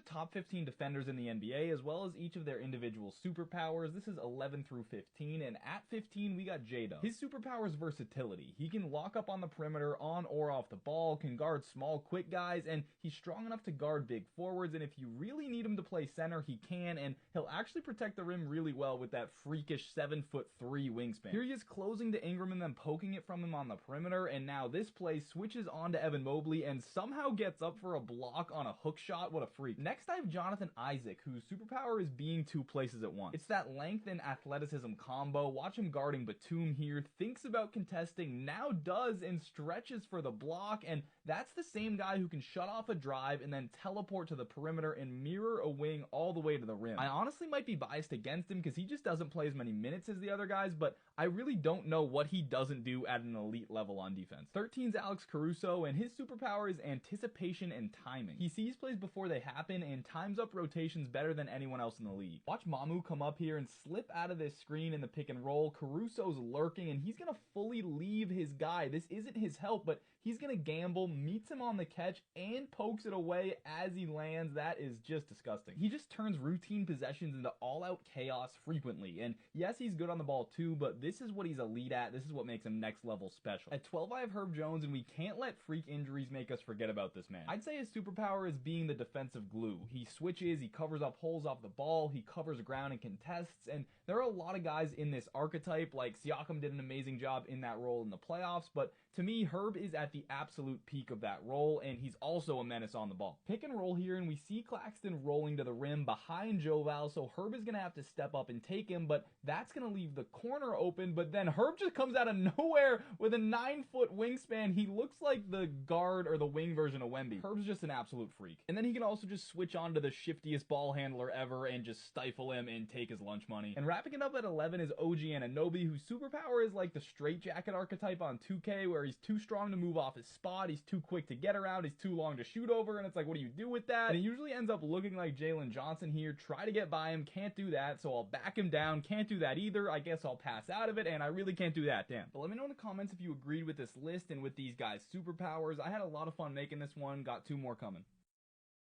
top 15 defenders in the NBA, as well as each of their individual superpowers. This is 11 through 15, and at 15 we got J-Dub. His superpower is versatility. He can lock up on the perimeter, on or off the ball, can guard small, quick guys, and he's strong enough to guard big forwards, and if you really need him to play center, he can, and he'll actually protect the rim really well with that freakish 7'3" wingspan. Here he is closing to Ingram and then poking it from him on the perimeter, and now this play switches on to Evan Mobley and somehow gets up for a block on a hook shot. What a freak. Next I have Jonathan Isaac, whose superpower is being two places at once. It's that length and athleticism combo. Watch him guarding Batum here, thinks about contesting, now does, and stretches for the block, and that's the same guy who can shut off a drive and then teleport to the perimeter and mirror a wing all the way to the rim. I honestly might be biased against him because he just doesn't play as many minutes as the other guys, but I really don't know what he doesn't do at an elite level on defense. 13's Alex Caruso, and his superpower is anticipation and timing. He sees plays before they happen and times up rotations better than anyone else in the league. Watch Mamu come up here and slip out of this screen in the pick and roll. Caruso's lurking and he's gonna fully leave his guy. This isn't his help, but he's gonna gamble, meets him on the catch, and pokes it away as he lands. That is just disgusting. He just turns routine possessions into all-out chaos frequently, and yes, he's good on the ball too, but this is what he's elite at. This is what makes him next level special. At 12 I have Herb Jones, and we can't let freak injuries make us forget about this man. I'd say his superpower is being the defensive glue. He switches, he covers up holes off the ball, he covers ground and contests, and there are a lot of guys in this archetype, like Siakam did an amazing job in that role in the playoffs, but to me, Herb is at the absolute peak of that role, and he's also a menace on the ball. Pick and roll here, and we see Claxton rolling to the rim behind Joval, so Herb is going to have to step up and take him, but that's going to leave the corner open, but then Herb just comes out of nowhere with a 9-foot wingspan. He looks like the guard or the wing version of Wemby. Herb's just an absolute freak. And then he can also just switch on to the shiftiest ball handler ever and just stifle him and take his lunch money. And wrapping it up at 11 is OG Anunoby, whose superpower is like the straitjacket archetype on 2K, where he's too strong to move off his spot, he's too quick to get around, he's too long to shoot over, and it's like, what do you do with that? And he usually ends up looking like Jalen Johnson here. Try to get by him, can't do that, so I'll back him down, can't do that either. I guess I'll pass out of it, and I really can't do that, damn. But let me know in the comments if you agreed with this list and with these guys' superpowers. I had a lot of fun making this one, got 2 more coming.